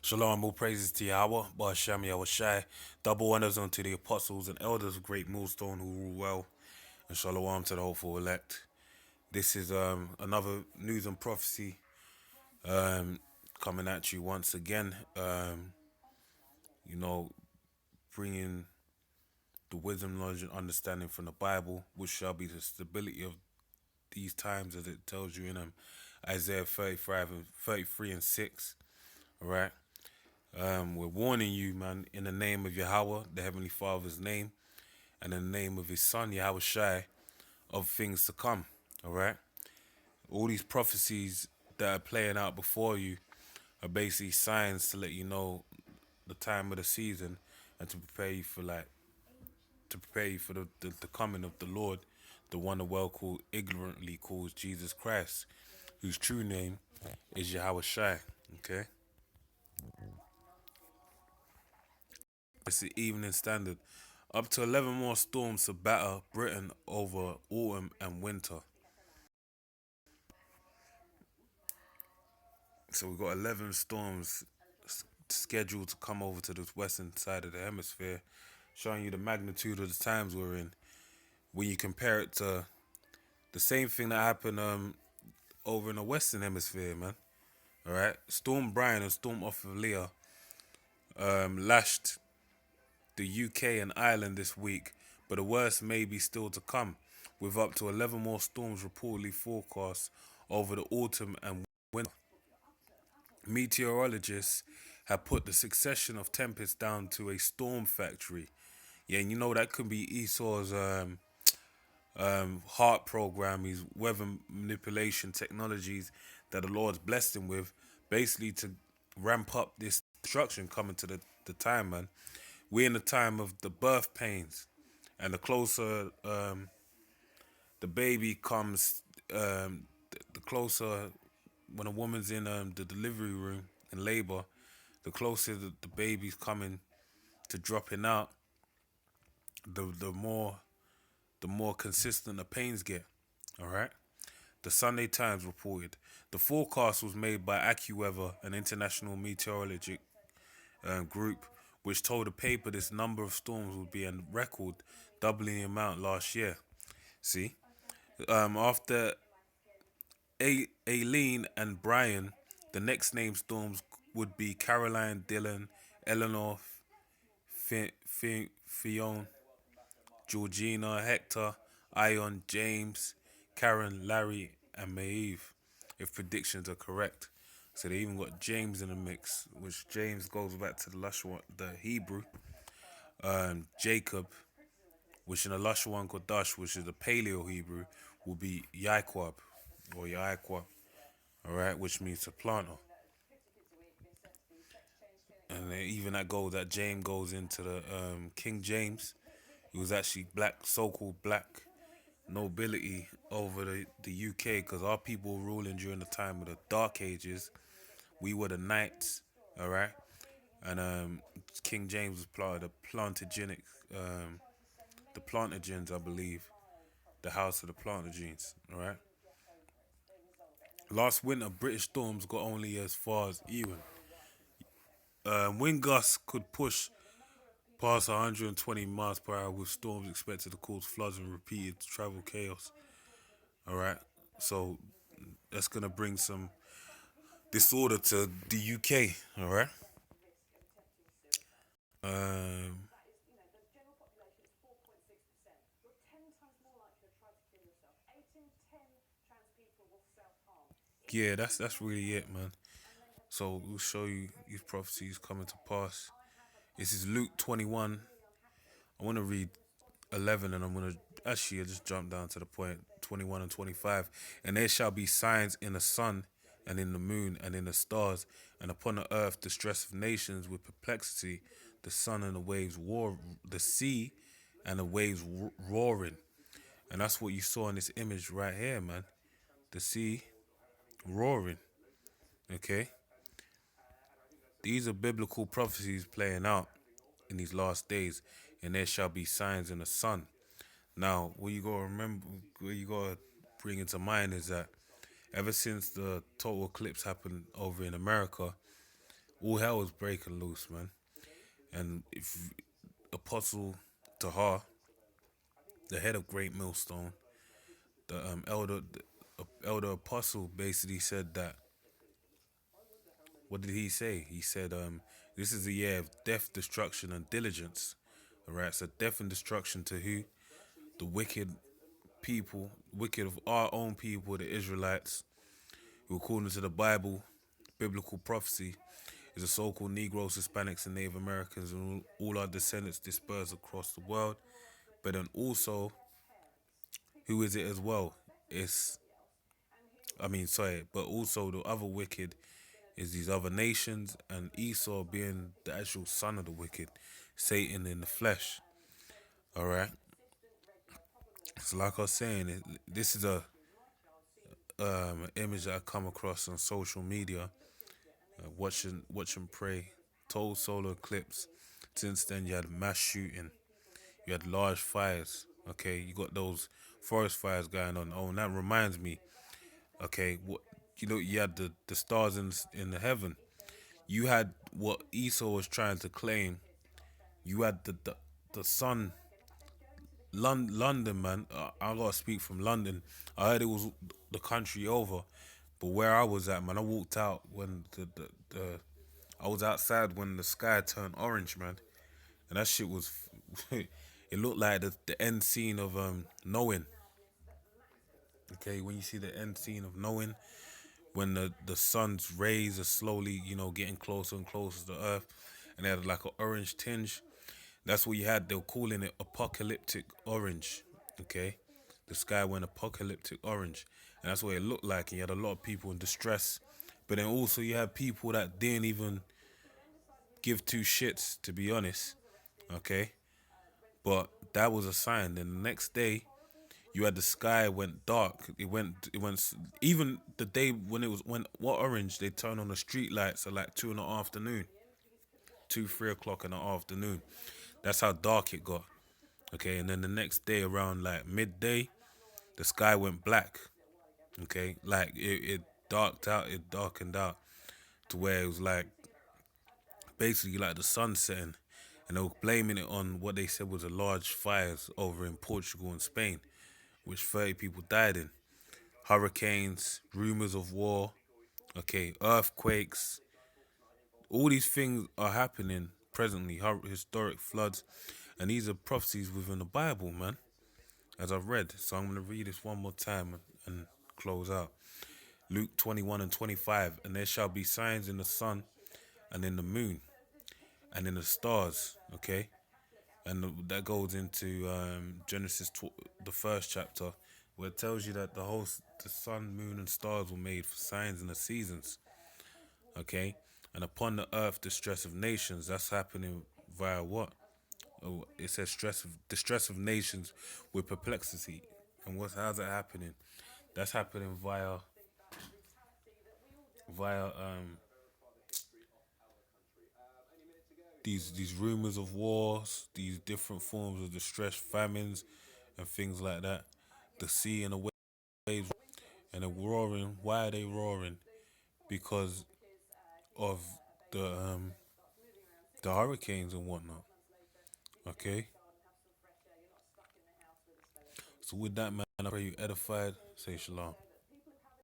Shalom, all praises to Yahweh, Ba'ashem Yahweh Shai. Double honors unto the apostles and elders of Great Millstone who rule well, and shalom to the hopeful elect. This is another news and prophecy um, coming at you once again. You know, bringing the wisdom, knowledge, and understanding from the Bible, which shall be the stability of these times, as it tells you in Isaiah 35 and 33 and 6. All right. We're warning you, man, in the name of Yahweh, the Heavenly Father's name, and in the name of His Son, Yahweh Shai, of things to come. All right? All these prophecies that are playing out before you are basically signs to let you know the time of the season and to prepare you for the coming of the Lord, the one the world ignorantly calls Jesus Christ, whose true name is Yahweh Shai. Okay? It's the Evening Standard. Up to 11 more storms to batter Britain over autumn and winter. So we've got 11 storms scheduled to come over to the western side of the hemisphere, showing you the magnitude of the times we're in. When you compare it to the same thing that happened over in the western hemisphere, man. All right, Storm Brian and Storm Ophelia lashed the UK and Ireland this week, but the worst may be still to come, with up to 11 more storms reportedly forecast over the autumn and winter. Meteorologists have put the succession of tempests down to a storm factory. Yeah, and you know that could be Esau's heart program, his weather manipulation technologies that the Lord's blessed him with, basically to ramp up this destruction coming to the time, man. We're in the time of the birth pains, and the closer the baby comes, the closer when a woman's in the delivery room in labor, the closer the baby's coming to dropping out, the more consistent the pains get. All right. The Sunday Times reported the forecast was made by AccuWeather, an international meteorologic group, which told the paper this number of storms would be a record, doubling the amount last year. See, after Aileen and Brian, the next named storms would be Caroline, Dylan, Eleanor, Fiona, Georgina, Hector, Ion, James, Karen, Larry, and Maeve, if predictions are correct. So they even got James in the mix, which James goes back to the Lashon, the Hebrew. Jacob, which in the Lashon Kodash, which is the Paleo Hebrew, will be Yaquab or Yaquab, all right, which means a planter. And then even that James goes into the King James. He was actually black, so-called black nobility over the UK, because our people were ruling during the time of the Dark Ages. We were the knights, all right, and King James was part of the the Plantagens, I believe, the House of the Plantagens, all right. Last winter, British storms got only as far as Ewan. Wind gusts could push past 120 miles per hour, with storms expected to cause floods and repeated travel chaos. All right, so that's gonna bring some disorder to the UK. All right. Um, yeah, that's really it, man. So we'll show you these prophecies coming to pass. This is Luke 21. I want to read 11, and I'm gonna actually I just jump down to the point 21 and 25. And there shall be signs in the sun and in the moon and in the stars, and upon the earth distress of nations with perplexity, the sun and the waves war, the sea and the waves roaring. And that's what you saw in this image right here, man. The sea roaring. Okay, these are biblical prophecies playing out in these last days, and there shall be signs in the sun. Now, what you gotta remember, what you gotta bring into mind is that ever since the total eclipse happened over in America, All hell was breaking loose, man. And if Apostle Tahar, the head of Great Millstone, the elder apostle, basically said that. What did he say? He said, "This is a year of death, destruction, and diligence." All right, so death and destruction to who? The wicked people, wicked of our own people, the Israelites, who, according to the Bible, biblical prophecy, is the so-called Negroes, Hispanics, and Native Americans, and all our descendants dispersed across the world. But then also, who is it as well? It's, sorry, but also the other wicked is these other nations, and Esau being the actual son of the wicked, Satan in the flesh. All right. So, like I was saying, this is a image that I come across on social media. Watching pray, told solar eclipse. Since then, you had mass shooting, you had large fires. Okay, you got those forest fires going on. Oh, and that reminds me. Okay, what you had the stars in the heaven. You had what Esau was trying to claim. You had the sun. London, man. I gotta speak from London. I heard it was the country over, but where I was at, man, I walked out when the I was outside when the sky turned orange, man, and that shit was. It looked like the end scene of Knowing. Okay, when you see the end scene of Knowing, when the sun's rays are slowly, getting closer and closer to Earth, and they had like an orange tinge. That's what you had. They were calling it apocalyptic orange. Okay, the sky went apocalyptic orange, and that's what it looked like. And you had a lot of people in distress, but then also you had people that didn't even give two shits, to be honest. Okay, but that was a sign. Then the next day, you had the sky went dark. Even the day when it was when what orange they turned on the street lights at like 2 in the afternoon, 2, 3 o'clock in the afternoon. That's how dark it got. Okay, and then the next day around like midday, the sky went black. Okay, like it darkened out to where it was like basically like the sun setting, and they were blaming it on what they said was a large fires over in Portugal and Spain, which 30 people died in. Hurricanes, rumors of war, okay, earthquakes, all these things are happening presently. Historic floods, and these are prophecies within the Bible, man, as I've read. So I'm gonna read this one more time and close out. Luke 21 and 25, and there shall be signs in the sun and in the moon and in the stars. Okay, and that goes into Genesis, the first chapter, where it tells you that the sun, moon, and stars were made for signs and the seasons. Okay, and upon the earth, distress of nations. That's happening via what? Oh, it says distress of nations with perplexity. And how's that happening? That's happening via these rumors of wars, these different forms of distress, famines, and things like that. The sea and the waves and the roaring. Why are they roaring? Because of the the hurricanes and whatnot. Okay. So with that, man, I pray you edified. Say shalom.